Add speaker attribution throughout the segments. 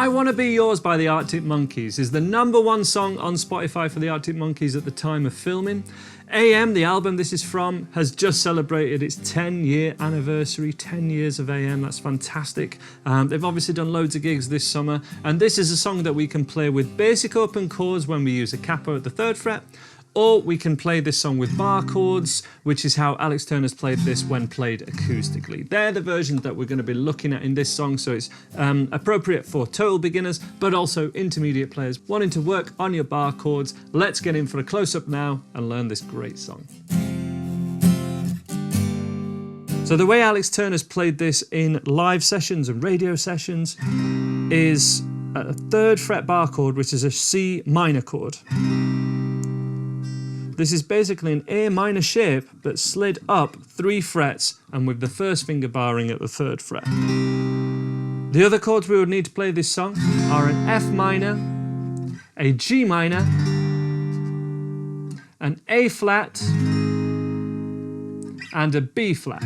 Speaker 1: I Wanna Be Yours by the Arctic Monkeys is the #1 song on Spotify for the Arctic Monkeys at the time of filming. AM, the album this is from, has just celebrated its 10-year anniversary, 10 years of AM, that's fantastic. They've obviously done loads of gigs this summer, and this is a song that we can play with basic open chords when we use a capo at the 3rd fret, or we can play this song with bar chords, which is how Alex Turner's played this when played acoustically. They're the versions that we're going to be looking at in this song, so it's appropriate for total beginners, but also intermediate players wanting to work on your bar chords. Let's get in for a close-up now and learn this great song. So the way Alex Turner's played this in live sessions and radio sessions is a 3rd fret bar chord, which is a C minor chord. This is basically an A minor shape, but slid up 3 frets and with the 1st finger barring at the 3rd fret. The other chords we would need to play this song are an F minor, a G minor, an A flat, and a B flat.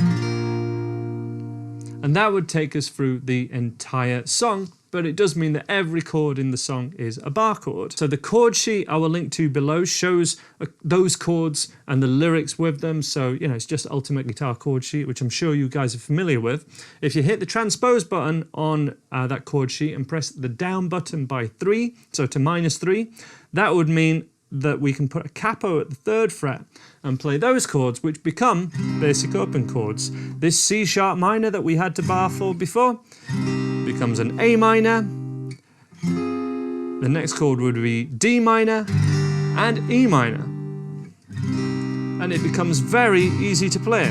Speaker 1: And that would take us through the entire song, but it does mean that every chord in the song is a bar chord. So the chord sheet I will link to below shows those chords and the lyrics with them. So, you know, it's just Ultimate Guitar chord sheet, which I'm sure you guys are familiar with. If you hit the transpose button on that chord sheet and press the down button by 3, so to -3, that would mean that we can put a capo at the 3rd fret and play those chords, which become basic open chords. This C sharp minor that we had to bar for before becomes an A minor. The next chord would be D minor and E minor. And it becomes very easy to play.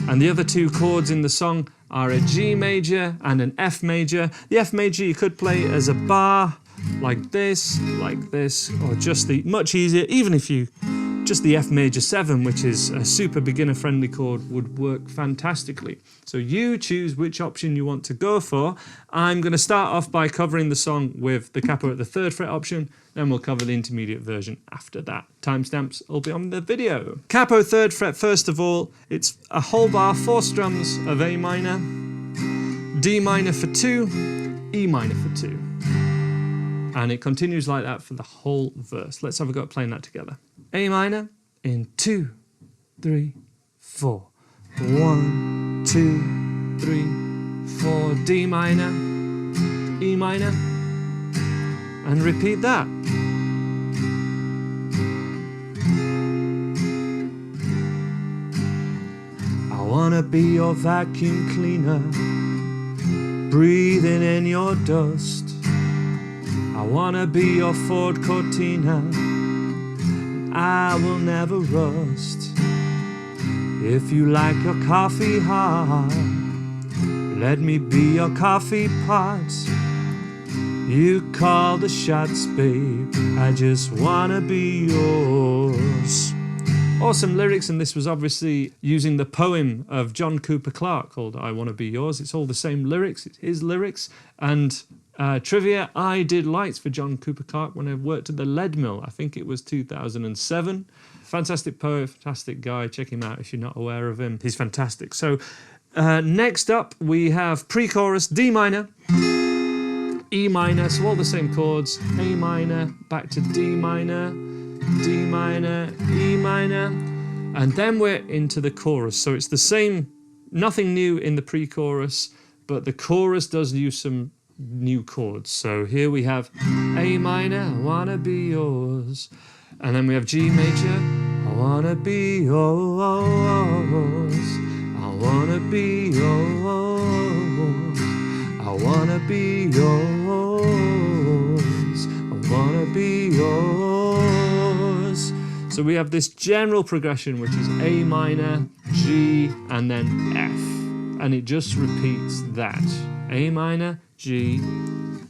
Speaker 1: And the other 2 chords in the song are a G major and an F major. The F major you could play as a bar, like this, or just the, much easier, even if you, just the F major 7, which is a super beginner friendly chord, would work fantastically. So you choose which option you want to go for. I'm going to start off by covering the song with the capo at the 3rd fret option, then we'll cover the intermediate version after that. Timestamps will be on the video. Capo 3rd fret, first of all, it's a whole bar, 4 strums of A minor, D minor for 2, E minor for 2. And it continues like that for the whole verse. Let's have a go at playing that together. A minor in 2, 3, 4. 1, 2, 3, 4. D minor, E minor, and repeat that. I wanna be your vacuum cleaner, breathing in your dust. I wanna be your Ford Cortina, I will never rust. If you like your coffee hot, let me be your coffee pot. You call the shots, babe, I just wanna be yours. Awesome lyrics, and this was obviously using the poem of John Cooper Clarke called I Wanna Be Yours. It's all the same lyrics, it's his lyrics. And trivia, I did lights for John Cooper Clarke when I worked at the Lead Mill. I think it was 2007. Fantastic poet, fantastic guy. Check him out if you're not aware of him. He's fantastic. So next up we have pre-chorus, D minor, E minor, so all the same chords, A minor, back to D minor, D minor, E minor, and then we're into the chorus. So it's the same, nothing new in the pre-chorus, but the chorus does use some new chords. So here we have A minor, I wanna be yours, and then we have G major, I wanna be yours, I wanna be yours, I wanna be yours, I wanna be yours. So we have this general progression, which is A minor, G, and then F, and it just repeats that. A minor, G,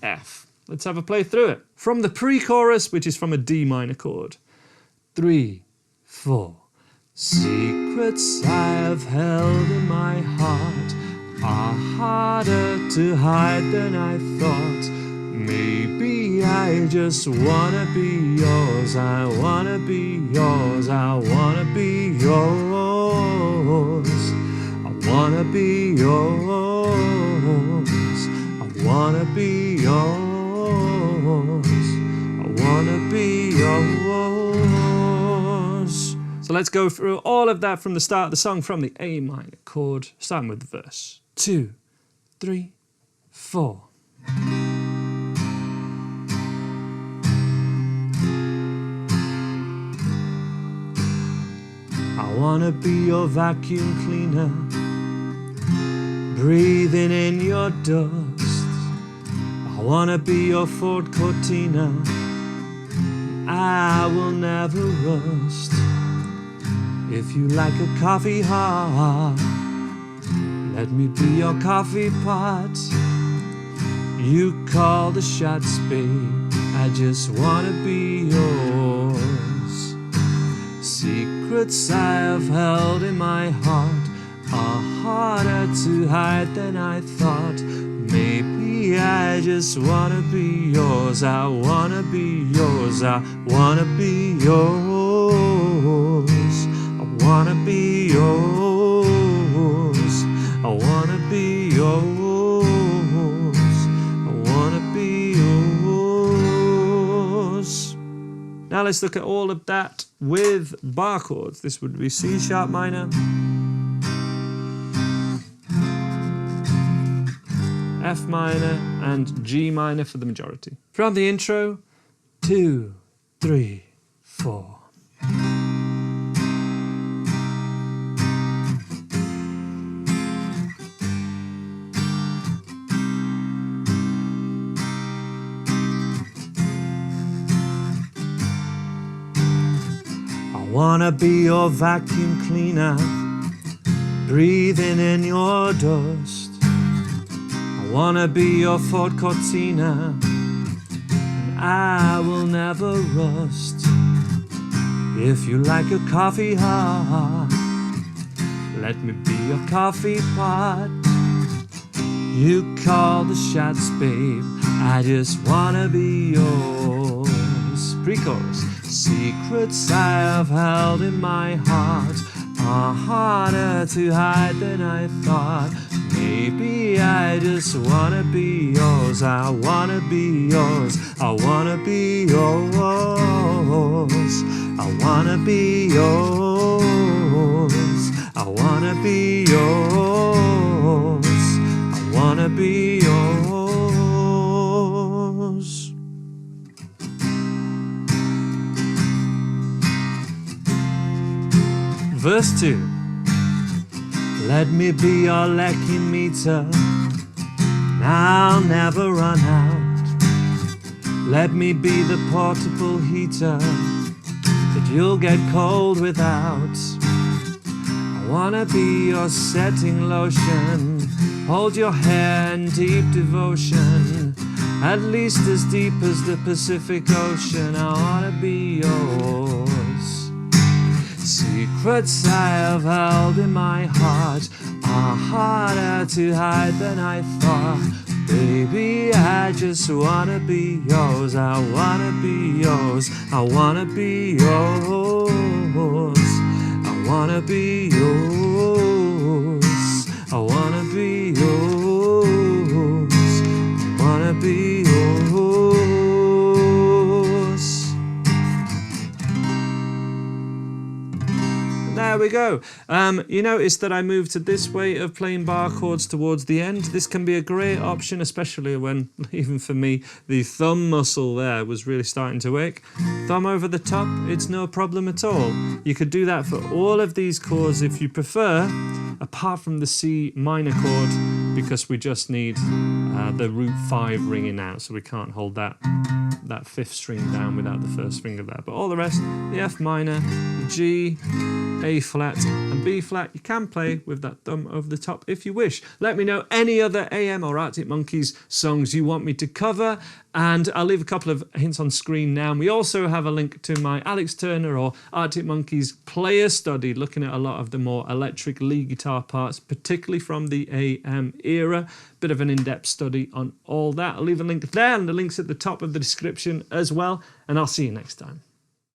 Speaker 1: F. Let's have a play through it. From the pre-chorus, which is from a D minor chord. 3, 4. Secrets I have held in my heart are harder to hide than I thought. Maybe I just wanna be yours. I wanna be yours. I wanna be yours. I wanna be yours. I wanna be yours. I wanna be yours. So let's go through all of that from the start of the song, from the A minor chord, starting with the verse. 2, 3, 4. I wanna be your vacuum cleaner, breathing in your dust. I wanna be your Ford Cortina, I will never rust. If you like a coffee hot, let me be your coffee pot. You call the shots, babe, I just wanna be yours. Secrets I have held in my heart are harder to hide than I thought. Maybe I just wanna be yours. I wanna be yours. I wanna be yours. I wanna be yours. I wanna be yours. I wanna be yours. Now let's look at all of that with bar chords. This would be C sharp minor, F minor, and G minor for the majority. From the intro, 2, 3, 4. I wanna be your vacuum cleaner, breathing in your dust. I wanna be your Ford Cortina, and I will never rust. If you like a coffee hot, let me be your coffee pot. You call the shots, babe, I just wanna be yours. Pre-chorus. Secrets I have held in my heart are harder to hide than I thought. Maybe I just wanna be yours. I wanna be yours. I wanna be yours. I wanna be yours. I wanna be yours. I wanna be yours. Verse 2. Let me be your lecky meter, I'll never run out. Let me be the portable heater that you'll get cold without. I wanna be your setting lotion, hold your hair in deep devotion, at least as deep as the Pacific Ocean. I wanna be yours. Secrets I have held in my heart are harder to hide than I thought. Baby, I just wanna be yours. I wanna be yours. I wanna be yours. I wanna be yours. I wanna be yours. I wanna be yours. There we go. You notice that I moved to this way of playing bar chords towards the end. This can be a great option, especially when, even for me, the thumb muscle there was really starting to ache. Thumb over the top, it's no problem at all. You could do that for all of these chords if you prefer, apart from the C minor chord, because we just need the root 5 ringing out, so we can't hold that 5th string down without the first finger there. But all the rest, the F minor, the G, A flat and B flat, you can play with that thumb over the top if you wish. Let me know any other AM or Arctic Monkeys songs you want me to cover, and I'll leave a couple of hints on screen now. And we also have a link to my Alex Turner or Arctic Monkeys player study, looking at a lot of the more electric lead guitar parts, particularly from the AM era. Bit of an in-depth study on all that. I'll leave a link there, and the link's at the top of the description as well, and I'll see you next time.